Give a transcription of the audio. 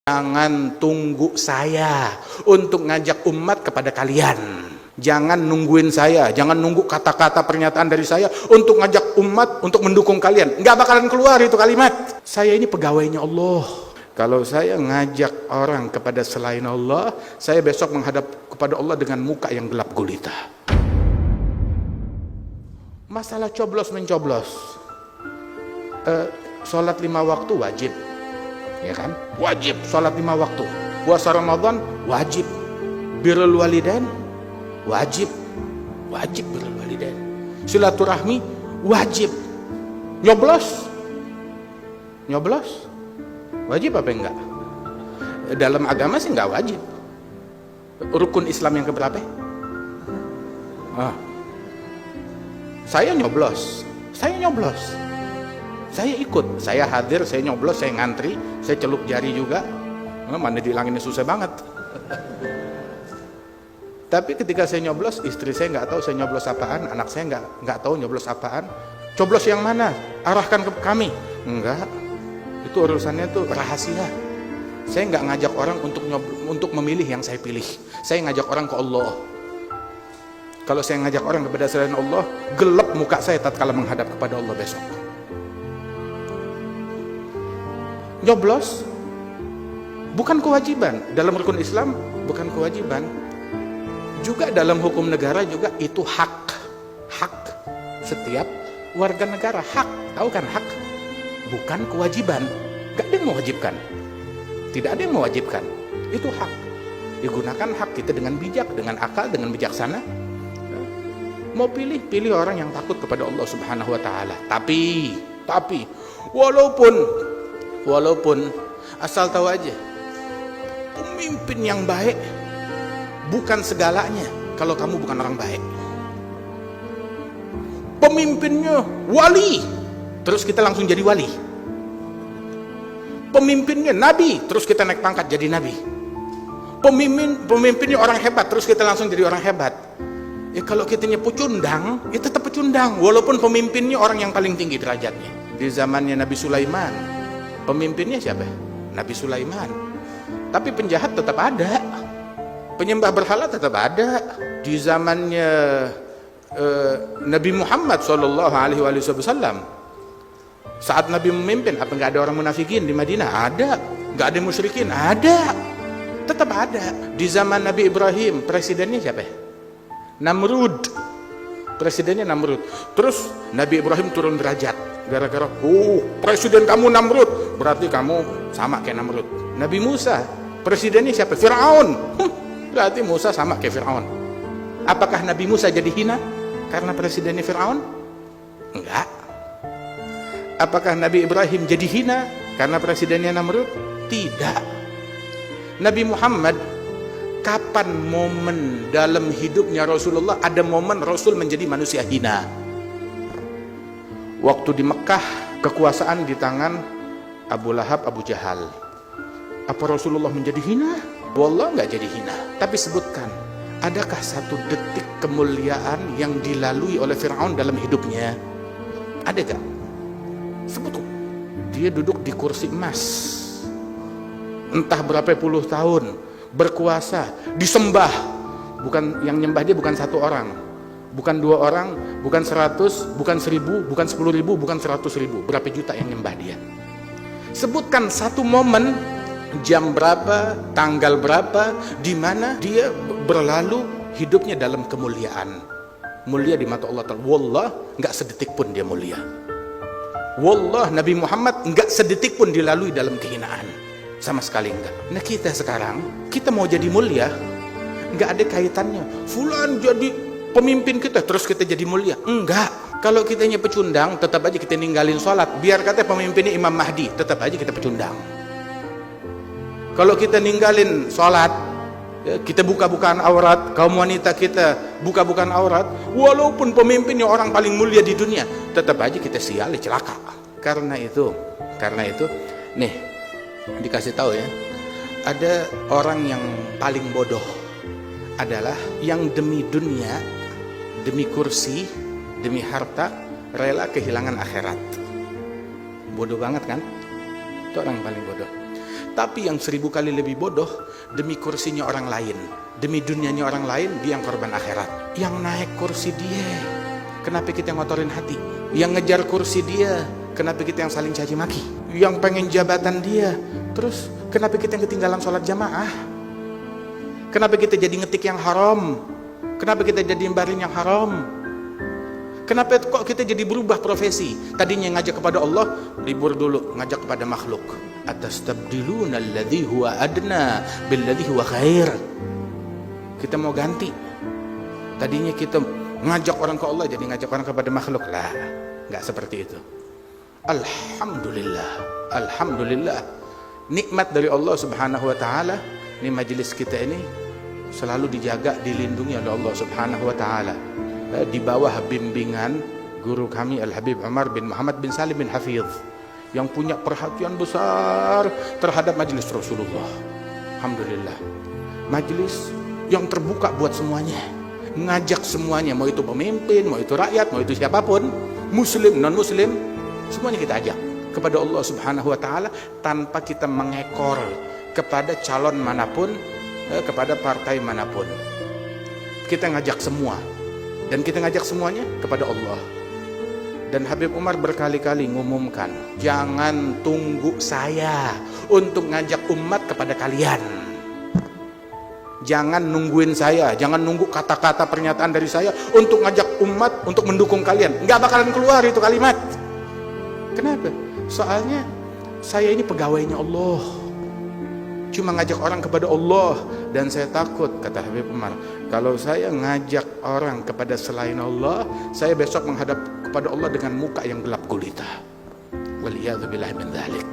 Jangan tunggu saya untuk ngajak umat kepada kalian. Jangan nungguin saya, jangan nunggu kata-kata pernyataan dari saya untuk ngajak umat untuk mendukung kalian. Nggak bakalan keluar itu kalimat. Saya ini pegawainya Allah. Kalau saya ngajak orang kepada selain Allah, saya besok menghadap kepada Allah dengan muka yang gelap gulita. Masalah coblos mencoblos, sholat 5 waktu wajib, ya kan? Wajib sholat 5 waktu. Puasa Ramadan wajib. Birrul walidain wajib, wajib birrul walidain. Silaturahmi wajib. Nyoblos, nyoblos wajib apa enggak? Dalam agama sih enggak wajib. Rukun Islam yang keberapa? Saya nyoblos, saya ikut, saya hadir, saya nyoblos, saya ngantri, saya celup jari juga. Mana dihilanginnya susah banget. Tapi ketika saya nyoblos, istri saya nggak tahu saya nyoblos apaan, anak saya nggak tahu nyoblos apaan. Coblos yang mana? Arahkan ke kami. Enggak, itu urusannya tuh rahasia. Saya nggak ngajak orang untuk memilih yang saya pilih. Saya ngajak orang ke Allah. Kalau saya ngajak orang kepada selain Allah, gelap muka saya tatkala menghadap kepada Allah besok. Nyoblos bukan kewajiban dalam rukun Islam, bukan kewajiban. Juga dalam hukum negara juga itu hak setiap warga negara, hak. Tahu kan hak? Bukan kewajiban. Gak ada yang mewajibkan. Tidak ada yang mewajibkan. Itu hak. Digunakan hak kita dengan bijak, dengan akal, dengan bijaksana. Mau pilih orang yang takut kepada Allah Subhanahu wa taala. Tapi walaupun asal tahu aja, pemimpin yang baik bukan segalanya kalau kamu bukan orang baik. Pemimpinnya wali, terus kita langsung jadi wali. Pemimpinnya nabi, terus kita naik pangkat jadi nabi. Pemimpinnya orang hebat, terus kita langsung jadi orang hebat. Ya kalau kitanya pecundang, ya tetap pecundang walaupun pemimpinnya orang yang paling tinggi derajatnya. Di zamannya Nabi Sulaiman, pemimpinnya siapa? Nabi Sulaiman. Tapi penjahat tetap ada, penyembah berhala tetap ada. Di zamannya Nabi Muhammad SAW, saat Nabi memimpin, apa nggak ada orang munafikin di Madinah? Ada. Nggak ada musyrikin? Ada. Tetap ada. Di zaman Nabi Ibrahim, presidennya siapa? Namrud. Presidennya Namrud. Terus Nabi Ibrahim turun derajat gara-gara presiden kamu Namrud, berarti kamu sama kayak Namrud. Nabi Musa, presidennya siapa? Fir'aun. Berarti Musa sama kayak Fir'aun. Apakah Nabi Musa jadi hina karena presidennya Fir'aun? Enggak. Apakah Nabi Ibrahim jadi hina karena presidennya Namrud? Tidak. Nabi Muhammad, kapan momen dalam hidupnya Rasulullah ada momen Rasul menjadi manusia hina? Waktu di Mekah, kekuasaan di tangan Abu Lahab, Abu Jahal. Apa Rasulullah menjadi hina? Wallah nggak jadi hina. Tapi sebutkan, adakah satu detik kemuliaan yang dilalui oleh Fir'aun dalam hidupnya? Ada gak? Sebut. Dia duduk di kursi emas, entah berapa puluh tahun, berkuasa, disembah. Bukan yang nyembah dia bukan satu orang, bukan 2 orang, bukan 100, bukan 1000, bukan 10.000, bukan 100.000. Berapa juta yang nyembah dia? Sebutkan satu momen, jam berapa, tanggal berapa, di mana dia berlalu hidupnya dalam kemuliaan. Mulia di mata Allah Ta'ala. Wallah, nggak sedetik pun dia mulia. Wallah, Nabi Muhammad nggak sedetik pun dilalui dalam kehinaan. Sama sekali enggak. Nah kita sekarang, kita mau jadi mulia, nggak ada kaitannya fulan jadi pemimpin kita terus kita jadi mulia. Enggak. Kalau kitanya pecundang, tetap aja kita ninggalin sholat. Biar kata pemimpinnya Imam Mahdi, tetap aja kita pecundang. Kalau kita ninggalin sholat, ya, kita buka-bukaan aurat, kaum wanita kita buka-bukaan aurat, walaupun pemimpinnya orang paling mulia di dunia, tetap aja kita sial, celaka. Karena itu, nih dikasih tahu ya, ada orang yang paling bodoh adalah yang demi dunia, demi kursi, demi harta, rela kehilangan akhirat. Bodoh banget kan? Itu orang yang paling bodoh. Tapi yang 1000 kali lebih bodoh, demi kursinya orang lain, demi dunianya orang lain, dia yang korban akhirat. Yang naik kursi dia, kenapa kita ngotorin hati? Yang ngejar kursi dia, kenapa kita yang saling caci maki? Yang pengen jabatan dia, terus kenapa kita yang ketinggalan sholat jamaah? Kenapa kita jadi ngetik yang haram? Kenapa kita jadi baring yang haram? Kenapa kok kita jadi berubah profesi? Tadinya ngajak kepada Allah, libur dulu, ngajak kepada makhluk. Atastabdiluna alladhi huwa adna billadhi huwa khair. Kita mau ganti. Tadinya kita ngajak orang ke Allah, jadi ngajak orang kepada makhluk. Lah, nggak seperti itu. Alhamdulillah, alhamdulillah. Nikmat dari Allah Subhanahu wa taala. Ini majelis kita ini selalu dijaga, dilindungi oleh Allah Subhanahu wa taala. Di bawah bimbingan guru kami Al-Habib Umar bin Muhammad bin Salim bin Hafidh, yang punya perhatian besar terhadap majelis Rasulullah. Alhamdulillah. Majelis yang terbuka buat semuanya, ngajak semuanya, mau itu pemimpin, mau itu rakyat, mau itu siapapun, muslim, non muslim, semuanya kita ajak kepada Allah Subhanahu wa taala tanpa kita mengekor kepada calon manapun, kepada partai manapun. Kita ngajak semua, dan kita ngajak semuanya kepada Allah. Dan Habib Umar berkali-kali ngumumkan, jangan tunggu saya untuk ngajak umat kepada kalian. Jangan nungguin saya, jangan nunggu kata-kata pernyataan dari saya untuk ngajak umat untuk mendukung kalian. Nggak bakalan keluar itu kalimat. Kenapa? Soalnya saya ini pegawainya Allah, cuma ngajak orang kepada Allah. Dan saya takut, kata Habib Umar, kalau saya ngajak orang kepada selain Allah, saya besok menghadap kepada Allah dengan muka yang gelap gulita. Waliyadzubillah min dzalik.